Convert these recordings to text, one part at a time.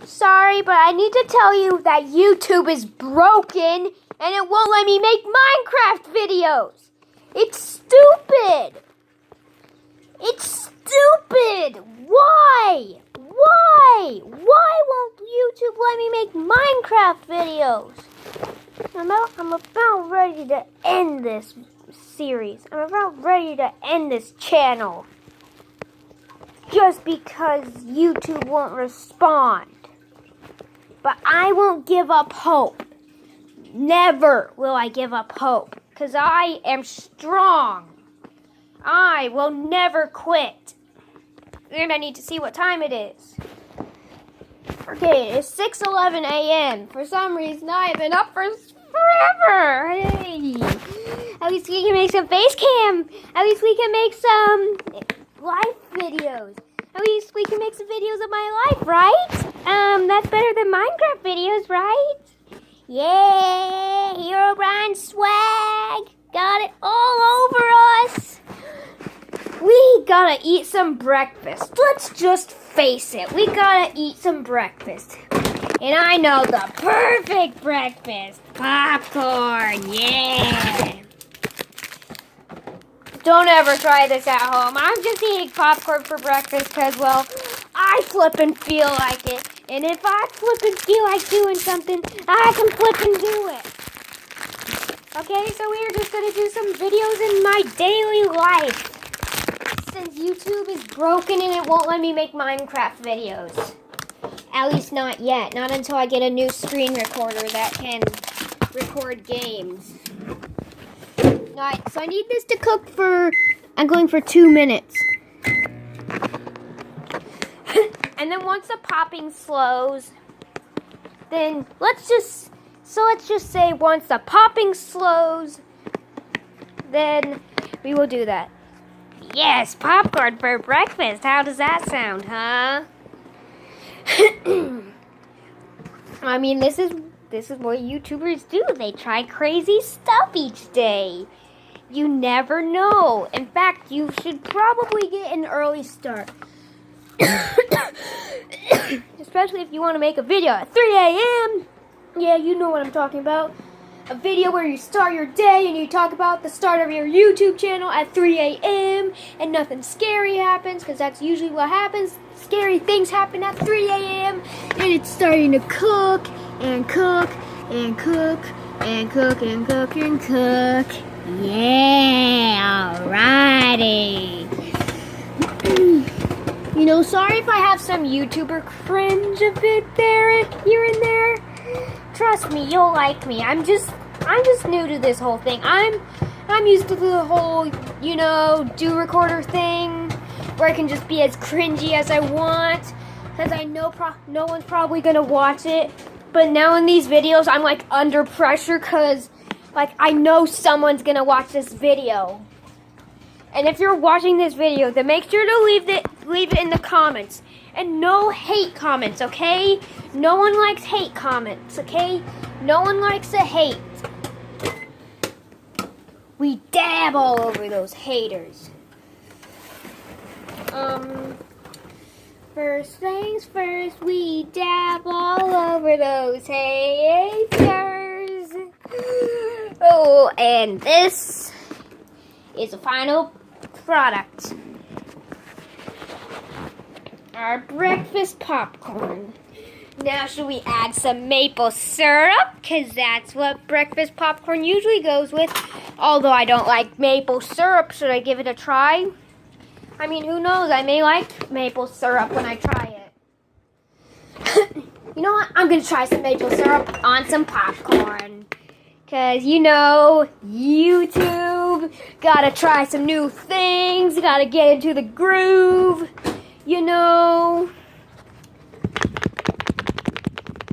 Sorry, but I need to tell you that YouTube is broken and it won't let me make Minecraft videos. It's stupid. It's stupid. Why? Why? Why won't YouTube let me make Minecraft videos? I'm about ready to end this series. I'm about ready to end this channel. Just because YouTube won't respond. But I won't give up hope. Never will I give up hope. Because I am strong. I will never quit. And I need to see what time it is. Okay, it's 6:11 a.m. For some reason, I've been up for forever. Hey. At least we can make some face cam. At least we can make some live videos. At least we can make some videos of my life, right? That's better than Minecraft videos, right? Yeah, Herobrine swag. Got it all over us. We gotta eat some breakfast. Let's just face it. We gotta eat some breakfast. And I know the perfect breakfast. Popcorn, yeah. Don't ever try this at home. I'm just eating popcorn for breakfast because, well, I flip and feel like it. And if I flip and feel like doing something, I can flip and do it. Okay, so we're just going to do some videos in my daily life. Since YouTube is broken and it won't let me make Minecraft videos. At least not yet. Not until I get a new screen recorder that can record games. Alright, so I need this to cook for, I'm going for 2 minutes. And then once the popping slows, then let's just say once the popping slows, then we will do that. Yes, popcorn for breakfast. How does that sound, huh? I mean, this is what YouTubers do. They try crazy stuff each day. You never know. In fact, you should probably get an early start. Especially if you want to make a video at 3 a.m. Yeah, you know what I'm talking about. A video where you start your day and you talk about the start of your YouTube channel at 3 a.m. and nothing scary happens, because that's usually what happens. Scary things happen at 3 a.m. and it's starting to cook and cook and cook and cook and cook and cook. Yeah, alrighty. You know, sorry if I have some YouTuber cringe a bit there, here and there. Trust me, you'll like me. I'm just new to this whole thing. I'm used to the whole, you know, do recorder thing where I can just be as cringy as I want, because I know no one's probably gonna watch it. But now in these videos, I'm like under pressure because like I know someone's gonna watch this video. And if you're watching this video, then make sure to leave it in the comments. And no hate comments, okay? No one likes hate comments, okay? No one likes to hate. We dab all over those haters. First things first, we dab all over those haters. Oh, and this is the final product. Our breakfast popcorn. Now should we add some maple syrup? Because that's what breakfast popcorn usually goes with. Although I don't like maple syrup. Should I give it a try? I mean, who knows? I may like maple syrup when I try it. You know what? I'm going to try some maple syrup on some popcorn. Because, you know, YouTube. Gotta try some new things. Gotta get into the groove. You know.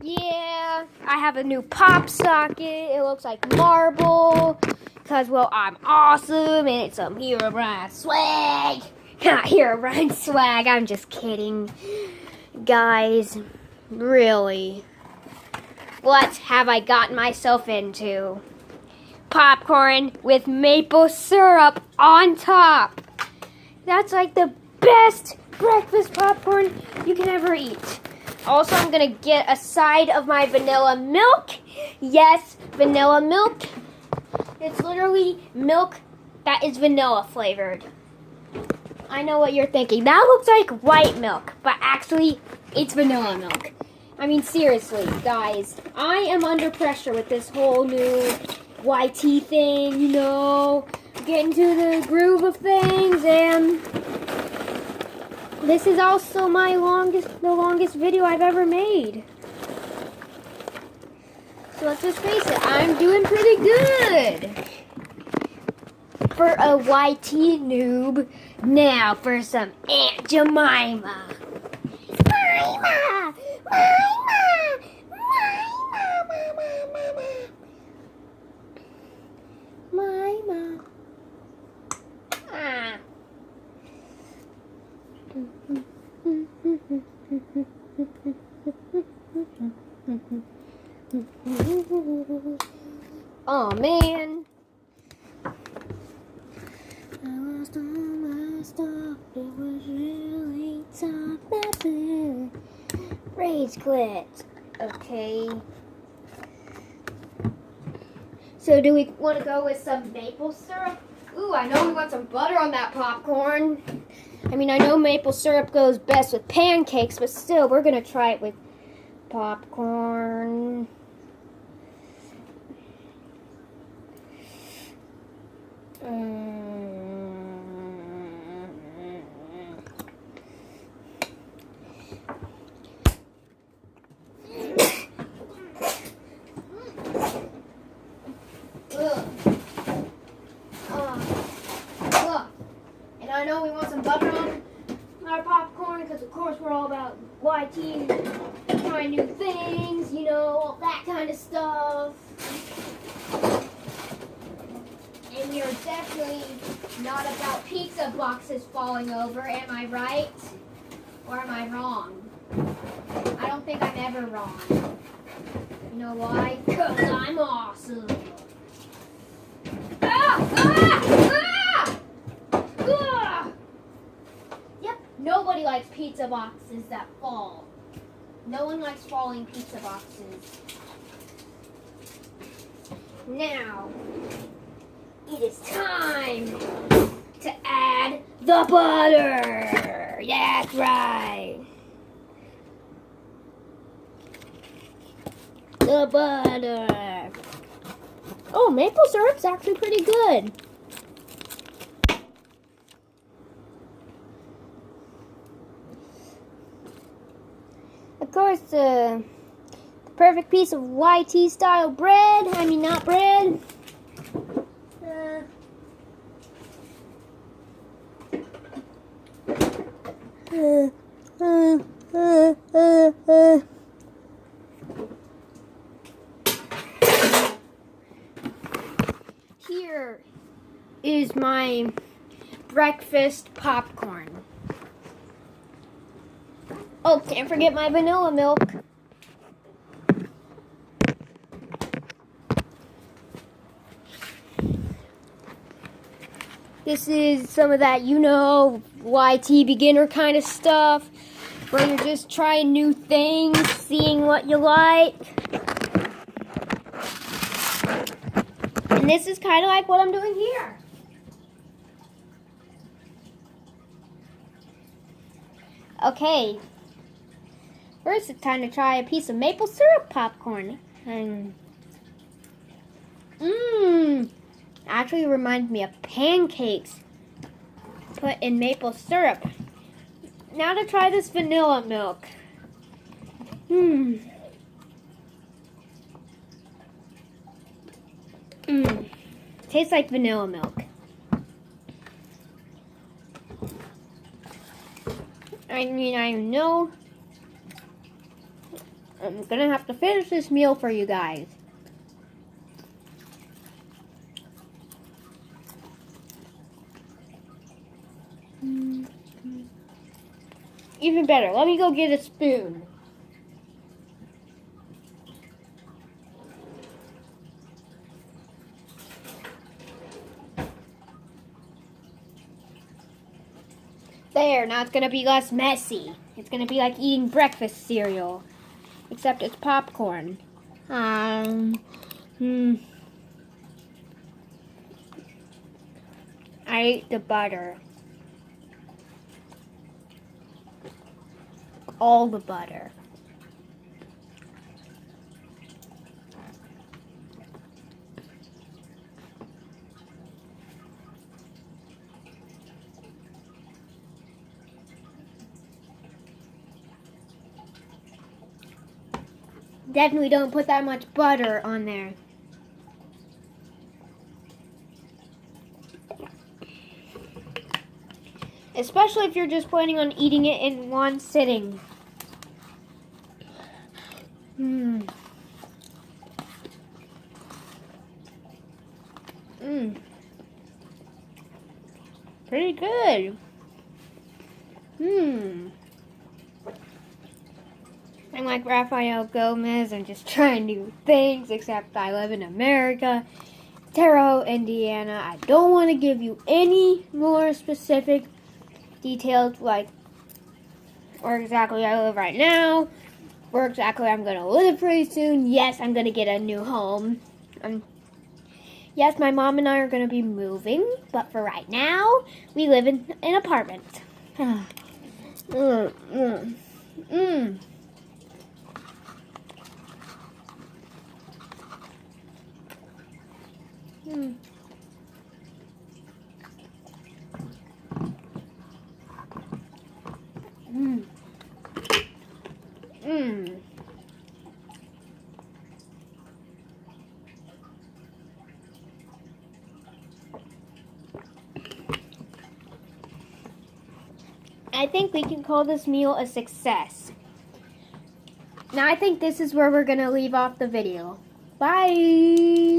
Yeah, I have a new pop socket. It looks like marble. Because, well, I'm awesome. And it's some Herobrine swag. Not Herobrine swag. I'm just kidding. Guys, really. What have I gotten myself into? Popcorn with maple syrup on top. That's like the best breakfast popcorn you can ever eat. Also, I'm gonna get a side of my vanilla milk. Yes, vanilla milk. It's literally milk that is vanilla flavored. I know what you're thinking. That looks like white milk, but actually, it's vanilla milk. I mean, seriously, guys, I am under pressure with this whole new YT thing, you know, getting to the groove of things, and this is also the longest video I've ever made. So let's just face it, I'm doing pretty good for a YT noob. Now for some Aunt Jemima. Mima! Mima. Ah. Oh man. I lost all my stuff. It was really tough. Rage quit. Okay. So do we want to go with some maple syrup? Ooh, I know we want some butter on that popcorn. I mean, I know maple syrup goes best with pancakes, but still, we're going to try it with popcorn. And I know we want some butter on our popcorn because, of course, we're all about YT, trying new things, you know, all that kind of stuff. And we are definitely not about pizza boxes falling over, am I right? Or am I wrong? I don't think I'm ever wrong. You know why? Because I'm awesome. Ah! Ah! Ah! Ah! Yep, nobody likes pizza boxes that fall. No one likes falling pizza boxes. Now, it is time to add the butter. That's right. The butter. Oh, maple syrup's actually pretty good. Of course, the perfect piece of YT style bread. I mean, not bread. Here is my breakfast popcorn. Oh, can't forget my vanilla milk. This is some of that, you know, YT beginner kind of stuff, where you're just trying new things, seeing what you like. And this is kind of like what I'm doing here. Okay. First, it's time to try a piece of maple syrup popcorn. And actually reminds me of pancakes put in maple syrup. Now to try this vanilla milk. Tastes like vanilla milk. I mean, I know I'm gonna have to finish this meal for you guys. Even better, let me go get a spoon. there. Now it's gonna be less messy. It's gonna be like eating breakfast cereal, except it's popcorn. I ate the butter. All the butter. Definitely don't put that much butter on there. Especially if you're just planning on eating it in one sitting. Pretty good. I'm like Rafael Gomez. I'm just trying new things, except I live in America, Terre Haute, Indiana. I don't want to give you any more specific details, like where exactly I live right now, where exactly I'm going to live pretty soon. Yes, I'm going to get a new home. Yes, my mom and I are going to be moving, but for right now, we live in an apartment. I think we can call this meal a success. Now I think this is where we're going to leave off the video. Bye!